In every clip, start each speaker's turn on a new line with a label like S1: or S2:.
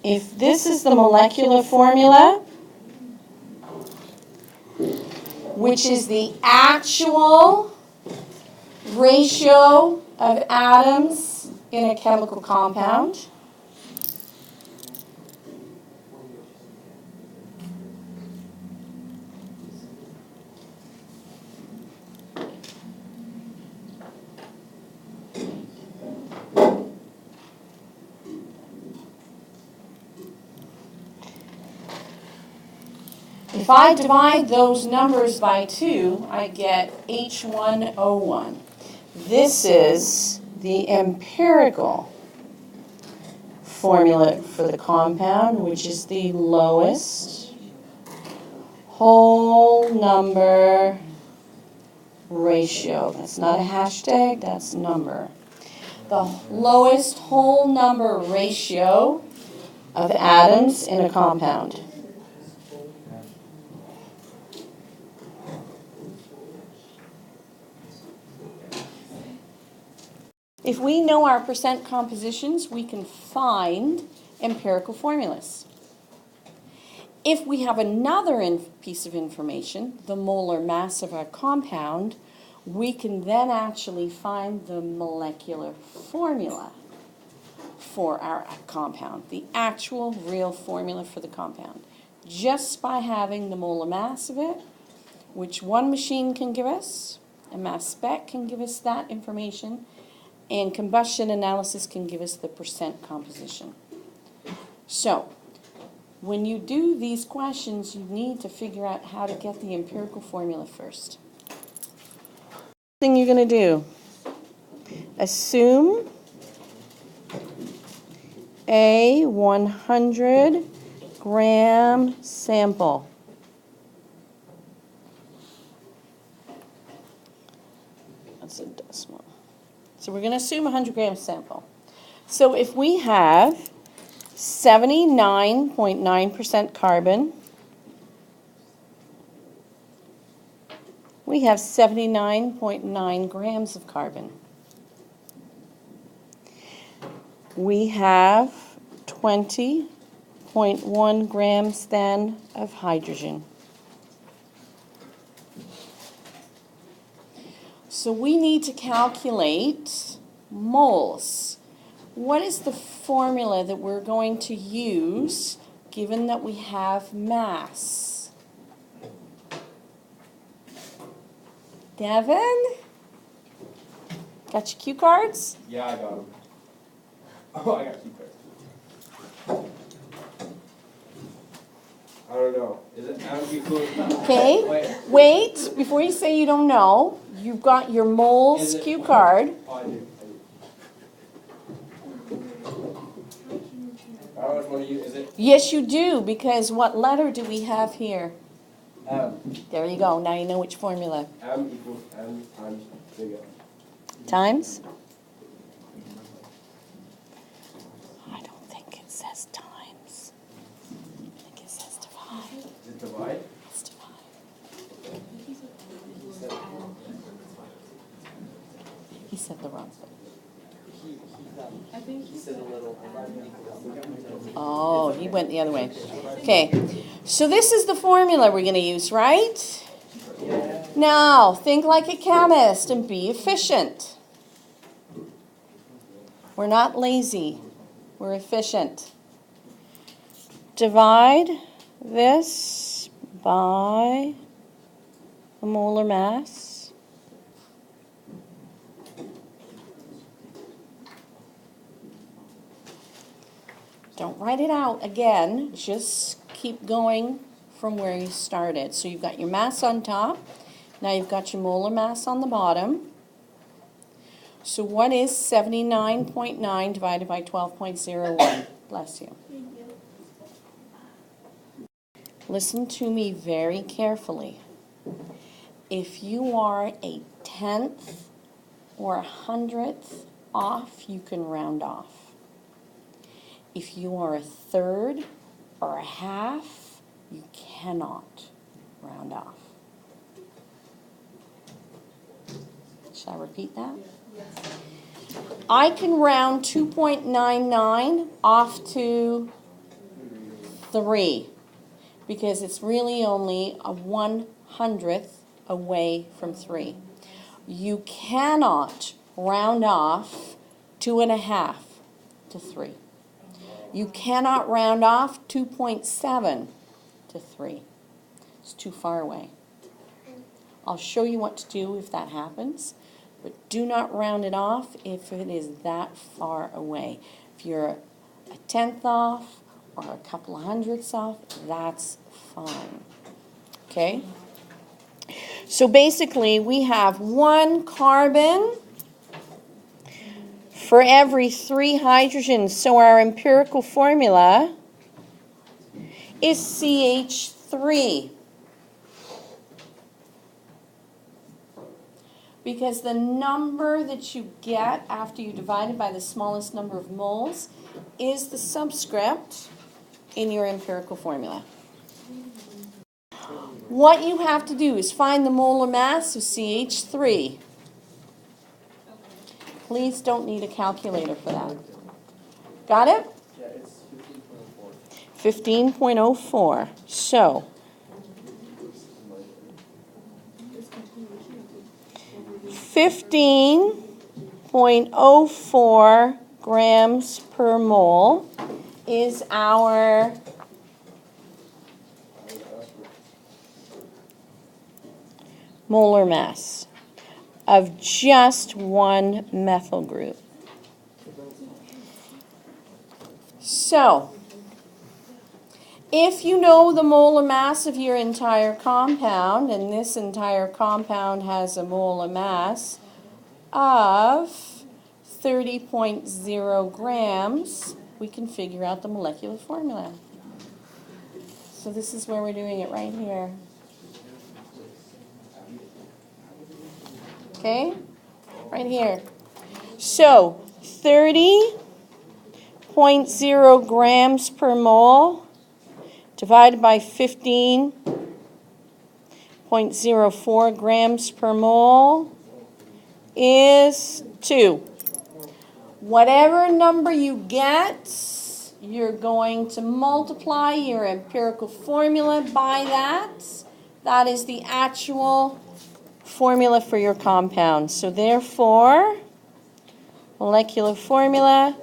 S1: if this is the molecular formula, which is the actual ratio of atoms in a chemical compound, if I divide those numbers by 2, I get H1O1. This is the empirical formula for the compound, which is the lowest whole number ratio. That's not a hashtag, that's number. The lowest whole number ratio of atoms in a compound. If we know our percent compositions, we can find empirical formulas. If we have another piece of information, the molar mass of our compound, we can then actually find the molecular formula for our compound, the actual real formula for the compound, just by having the molar mass of it, which one machine can give us, a mass spec can give us that information, and combustion analysis can give us the percent composition. So, when you do these questions, you need to figure out how to get the empirical formula first. Thing you're going to do, assume a 100-gram sample. That's a decimal. So we're going to assume a 100-gram sample. So if we have 79.9% carbon, we have 79.9 grams of carbon. We have 20.1 grams then of hydrogen. So we need to calculate moles. What is the formula that we're going to use given that we have mass? Devin? Got your cue cards?
S2: Yeah, I got them. Oh, I got cue cards. I don't know. Is it M equals?
S1: Okay, wait, before you say you don't know, you've got your moles cue card.
S2: Oh, I do. I don't want to use, is it?
S1: Yes, you do, because what letter do we have here?
S2: M.
S1: There you go, now you know which formula.
S2: M equals M times big M.
S1: Times? I don't think it says times. I think it says divide.
S2: Is it divide?
S1: It's divide. He said the wrong thing.
S3: I think he said a little.
S1: Oh, he went the other way. Okay, so this is the formula we're going to use, right?
S3: Yeah.
S1: Now, think like a chemist and be efficient. We're not lazy. We're efficient. Divide this by the molar mass. Don't write it out again, just keep going from where you started. So you've got your mass on top, now you've got your molar mass on the bottom. So what is 79.9 divided by 12.01? Bless you. Listen to me very carefully. If you are a tenth or a hundredth off, you can round off. If you are a third or a half, you cannot round off. Shall I repeat that?
S3: Yes.
S1: I can round 2.99 off to 3, because it's really only a 1/100th away from 3. You cannot round off 2.5 to 3. You cannot round off 2.7 to 3. It's too far away. I'll show you what to do if that happens, but do not round it off if it is that far away. If you're a 1/10 off or a couple of hundredths off, that's fine. Okay? So basically, we have 1 carbon for every 3 hydrogens. So our empirical formula is CH3. Because the number that you get after you divide it by the smallest number of moles is the subscript in your empirical formula. What you have to do is find the molar mass of CH3. Please don't need a calculator for that. Got it?
S3: Yeah, it's 15.04.
S1: 15.04. So, 15.04 grams per mole is our molar mass of just one methyl group. So, if you know the molar mass of your entire compound, and this entire compound has a molar mass of 30.0 grams, we can figure out the molecular formula. So this is where we're doing it right here. Okay? Right here. So 30.0 grams per mole divided by 15.04 grams per mole is 2. Whatever number you get, you're going to multiply your empirical formula by that. That is the actual formula for your compound. So therefore, molecular formula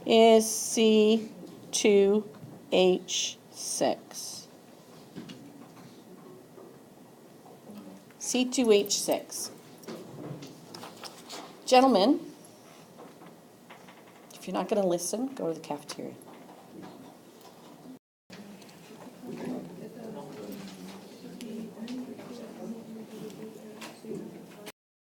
S1: is C2H6. C2H6. Gentlemen, if you're not going to listen, go to the cafeteria.